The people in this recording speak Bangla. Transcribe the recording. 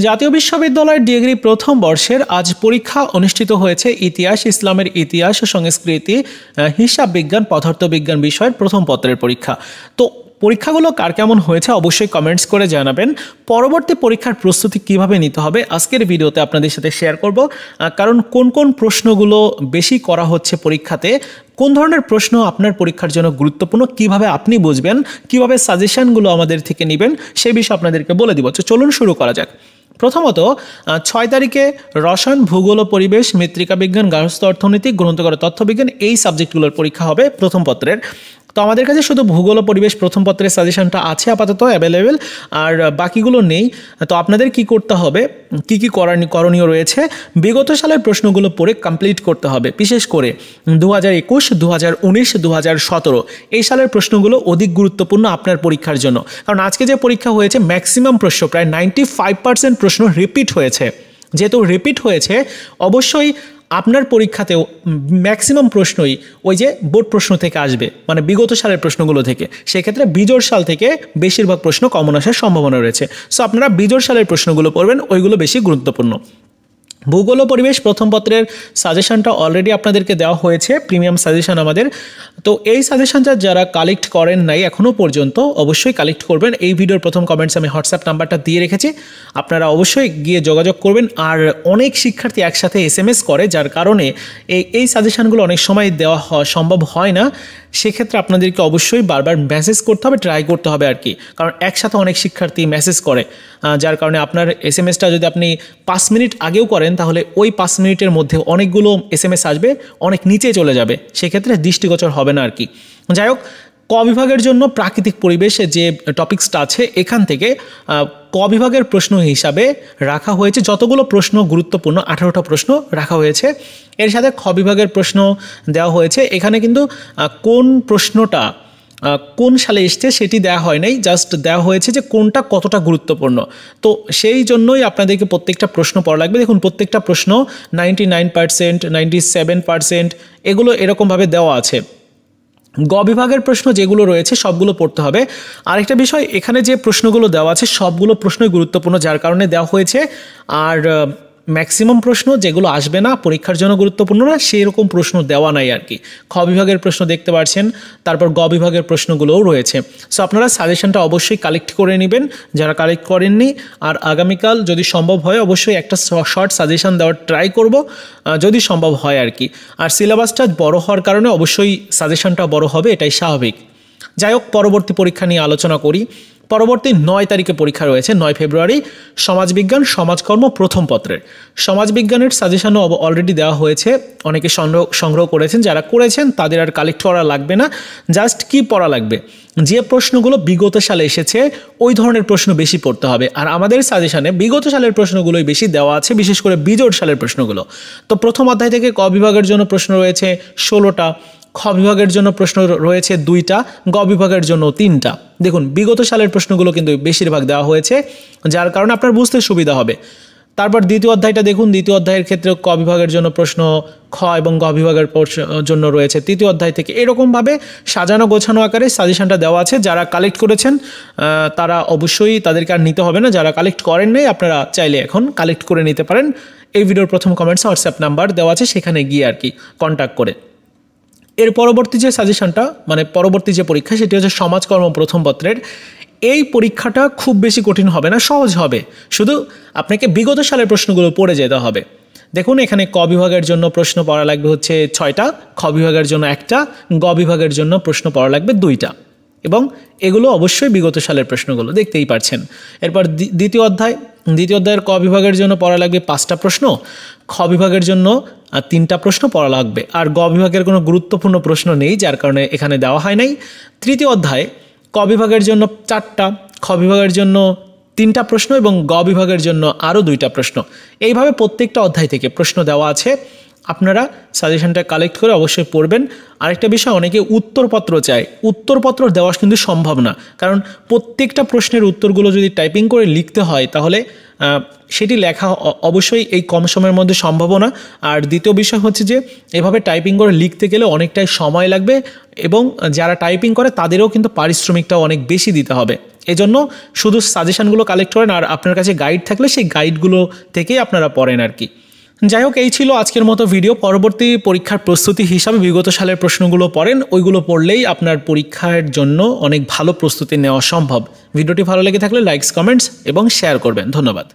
জাতীয় বিশ্ববিদ্যালয়ের ডিগ্রি প্রথম বর্ষের আজ পরীক্ষা অনুষ্ঠিত হয়েছে ইতিহাস, ইসলামের ইতিহাস ও সংস্কৃতি, হিসাব বিজ্ঞান, পদার্থবিজ্ঞান বিষয়ের প্রথম পত্রের পরীক্ষা। তো পরীক্ষাগুলো কার কেমন হয়েছে অবশ্যই কমেন্টস করে জানাবেন। পরবর্তী পরীক্ষার প্রস্তুতি কিভাবে নিতে হবে আজকের ভিডিওতে আপনাদের সাথে শেয়ার করব। কারণ কোন কোন প্রশ্নগুলো বেশি করা হচ্ছে পরীক্ষাতে, কোন ধরনের প্রশ্ন আপনার পরীক্ষার জন্য গুরুত্বপূর্ণ, কিভাবে আপনি বুঝবেন, কিভাবে সাজেশনগুলো আমাদের থেকে নেবেন সেই বিষয়ে আপনাদেরকে বলে দিব। তো চলুন শুরু করা যাক। প্রথমত 6 তারিখে রসায়ন, ভূগোল ও পরিবেশ, মৃত্তিকা বিজ্ঞান, গার্হস্থ্য অর্থনীতি, গ্রন্থকার তথ্যবিজ্ঞান এই সাবজেক্টগুলোর পরীক্ষা হবে প্রথম পত্রের। তো আমাদের কাছে শুধু ভূগোল ও পরিবেশ প্রথম পত্রের সাজেশনটা আছে আপাতত অ্যাভেলেবেল, আর বাকিগুলো নেই। তো আপনাদের কি করতে হবে, কি কি করণীয় রয়েছে, বিগত সালের প্রশ্নগুলো পড়ে কমপ্লিট করতে হবে। বিশেষ করে 2021, 2019, 2017 এই সালের প্রশ্নগুলো অধিক গুরুত্বপূর্ণ আপনার পরীক্ষার জন্য। কারণ আজকে যে পরীক্ষা হয়েছে ম্যাক্সিমাম প্রশ্ন, প্রায় 95% প্রশ্ন রিপিট হয়েছে। যেহেতু রিপিট হয়েছে অবশ্যই আপনার পরীক্ষাতেও ম্যাক্সিমাম প্রশ্নই ওই যে বোর্ড প্রশ্ন থেকে আসবে, মানে বিগত সালের প্রশ্নগুলো থেকে। সেক্ষেত্রে বিজোড় সাল থেকে বেশিরভাগ প্রশ্ন কমন আসার সম্ভাবনা রয়েছে। সো আপনারা বিজোড় সালের প্রশ্নগুলো পড়বেন, ওইগুলো বেশি গুরুত্বপূর্ণ। ভূগোল ও পরিবেশ প্রথম পত্রের সাজেশনটা অলরেডি আপনাদেরকে দেওয়া হয়েছে, প্রিমিয়াম সাজেশন আমাদের। তো এই সাজেশনটা যারা কালেক্ট করেন নাই এখনও পর্যন্ত অবশ্যই কালেক্ট করবেন। এই ভিডিওর প্রথম কমেন্টস আমি হোয়াটসঅ্যাপ নাম্বারটা দিয়ে রেখেছি, আপনারা অবশ্যই গিয়ে যোগাযোগ করবেন। আর অনেক শিক্ষার্থী একসাথে SMS করে, যার কারণে এই সাজেশনগুলো অনেক সময় দেওয়া সম্ভব হয় না। সেক্ষেত্রে আপনাদেরকে অবশ্যই বারবার মেসেজ করতে হবে, ট্রাই করতে হবে আর কি। কারণ একসাথে অনেক শিক্ষার্থী মেসেজ করে, যার কারণে আপনার SMS যদি আপনি 5 মিনিট আগেও করেন তাহলে ওই 5 মিনিটের মধ্যে অনেকগুলো SMS আসবে, অনেক নিচে চলে যাবে, সেক্ষেত্রে দৃষ্টিগোচর হবে না আর কি। যাই হোক, ক বিভাগের জন্য প্রাকৃতিক পরিবেশে যে টপিক্সটা আছে এখান থেকে ক বিভাগের প্রশ্ন হিসাবে রাখা হয়েছে যতগুলো প্রশ্ন গুরুত্বপূর্ণ, 18টা প্রশ্ন রাখা হয়েছে। এর সাথে খ বিভাগের প্রশ্ন দেওয়া হয়েছে। এখানে কিন্তু কোন প্রশ্নটা কোন সালে এসছে সেটি দেওয়া হয় নাই, জাস্ট দেওয়া হয়েছে যে কোনটা কতটা গুরুত্বপূর্ণ। তো সেই জন্যই আপনাদেরকে প্রত্যেকটা প্রশ্ন পড়া লাগবে। দেখুন প্রত্যেকটা প্রশ্ন 99%, 97% এগুলো এরকমভাবে দেওয়া আছে। গ বিভাগের প্রশ্ন যেগুলো রয়েছে সবগুলো পড়তে হবে। আরেকটা বিষয়, এখানে যে প্রশ্নগুলো দেওয়া আছে সবগুলো প্রশ্নই গুরুত্বপূর্ণ, যার কারণে দেওয়া হয়েছে। আর ম্যাক্সিমাম প্রশ্ন যেগুলো আসবে না, পরীক্ষার জন্য গুরুত্বপূর্ণ না, সেই রকম প্রশ্ন দেওয়া নাই আর কি। খ বিভাগের প্রশ্ন দেখতে পাচ্ছেন, তারপর গ বিভাগের প্রশ্নগুলোও রয়েছে। সো আপনারা সাজেশনটা অবশ্যই কালেক্ট করে নেবেন যারা কালেক্ট করেননি। আর আগামীকাল যদি সম্ভব হয় অবশ্যই একটা শর্ট সাজেশন দেওয়ার ট্রাই করব, যদি সম্ভব হয় আর কি। আর সিলেবাসটা বড় হওয়ার কারণে অবশ্যই সাজেশনটা বড় হবে, এটাই স্বাভাবিক। যাই হোক, পরবর্তী পরীক্ষা নিয়ে আলোচনা করি। পরবর্তী 9 তারিখে পরীক্ষা রয়েছে, 9 ফেব্রুয়ারি, সমাজবিজ্ঞান, সমাজকর্ম প্রথম পত্রের। সমাজবিজ্ঞানের সাজেশনও অলরেডি দেওয়া হয়েছে, অনেকে সংগ্রহ করেছেন। যারা করেছেন তাদের আর কালেক্ট করা লাগবে না। জাস্ট কি পড়া লাগবে, যে প্রশ্নগুলো বিগত সালে এসেছে ওই ধরনের প্রশ্ন বেশি পড়তে হবে। আর আমাদের সাজেশনে বিগত সালের প্রশ্নগুলোই বেশি দেওয়া আছে, বিশেষ করে বিজোড় সালের প্রশ্নগুলো। তো প্রথম অধ্যায় থেকে ক বিভাগের জন্য প্রশ্ন রয়েছে 16টা, খ বিভাগের জন্য প্রশ্ন রয়েছে 2টা, গ বিভাগের জন্য 3টা। দেখুন বিগত সালের প্রশ্নগুলো কিন্তু বেশিরভাগ দেওয়া হয়েছে, যার কারণে আপনার বুঝতে সুবিধা হবে। তারপর দ্বিতীয় অধ্যায়টা দেখুন, দ্বিতীয় অধ্যায়ের ক্ষেত্রে ক বিভাগের জন্য প্রশ্ন খ এবং গ বিভাগের জন্য রয়েছে তৃতীয় অধ্যায় থেকে। এরকমভাবে সাজানো গোছানো আকারে সাজেশনটা দেওয়া আছে। যারা কালেক্ট করেছেন তারা অবশ্যই, তাদেরকে আর নিতে হবে না। যারা কালেক্ট করেন নাই আপনারা চাইলে এখন কালেক্ট করে নিতে পারেন। এই ভিডিওর প্রথম কমেন্টসে হোয়াটসঅ্যাপ নাম্বার দেওয়া আছে, সেখানে গিয়ে আর কি কন্ট্যাক্ট করে। এর পরবর্তী যে সাজেশনটা, মানে পরবর্তী যে পরীক্ষা, সেটি হচ্ছে সমাজকর্ম প্রথম পত্রের। এই পরীক্ষাটা খুব বেশি কঠিন হবে না, সহজ হবে। শুধু আপনাকে বিগত সালের প্রশ্নগুলো পড়ে যেতে হবে। দেখুন এখানে ক বিভাগের জন্য প্রশ্ন পড়া লাগবে হচ্ছে 6টা, খ বিভাগের জন্য 1টা, গ বিভাগের জন্য প্রশ্ন পড়া লাগবে 2টা। এবং এগুলো অবশ্যই বিগত সালের প্রশ্নগুলো দেখতেই পাচ্ছেন। এরপর দ্বিতীয় অধ্যায়ের ক বিভাগের জন্য পড়া লাগবে 5টা প্রশ্ন, খ বিভাগের জন্য 3টা প্রশ্ন পড়া লাগবে। আর গ বিভাগের কোনো গুরুত্বপূর্ণ প্রশ্ন নেই, যার কারণে এখানে দেওয়া হয় নাই। তৃতীয় অধ্যায় ক বিভাগের জন্য 4টা, খ বিভাগের জন্য 3টা প্রশ্ন এবং গ বিভাগের জন্য আরও 2টা প্রশ্ন। এইভাবে প্রত্যেকটা অধ্যায় থেকে প্রশ্ন দেওয়া আছে। আপনারা সাজেশনটা কালেক্ট করে অবশ্যই পড়বেন। আরেকটা বিষয়, অনেকে উত্তরপত্র চায়। উত্তরপত্র দেওয়া কিন্তু সম্ভব না, কারণ প্রত্যেকটা প্রশ্নের উত্তরগুলো যদি টাইপিং করে লিখতে হয় তাহলে সেটি লেখা অবশ্যই এই কম সময়ের মধ্যে সম্ভব না। আর দ্বিতীয় বিষয় হচ্ছে যে এভাবে টাইপিং করে লিখতে গেলে অনেকটাই সময় লাগবে এবং যারা টাইপিং করে তাদেরও কিন্তু পারিশ্রমিকটাও অনেক বেশি দিতে হবে। এজন্য শুধু সাজেশনগুলো কালেক্ট করেন, আর আপনার কাছে গাইড থাকলে সেই গাইডগুলো থেকেই আপনারা পড়েন আর কি। যাই হোক, এই ছিল আজকের মতো ভিডিও। পরবর্তী পরীক্ষার প্রস্তুতি হিসাবে বিগত সালের প্রশ্নগুলো পড়েন, ওইগুলো পড়লেই আপনার পরীক্ষার জন্য অনেক ভালো প্রস্তুতি নেওয়া সম্ভব। ভিডিওটি ভালো লেগে থাকলে লাইকস, কমেন্টস এবং শেয়ার করবেন। ধন্যবাদ।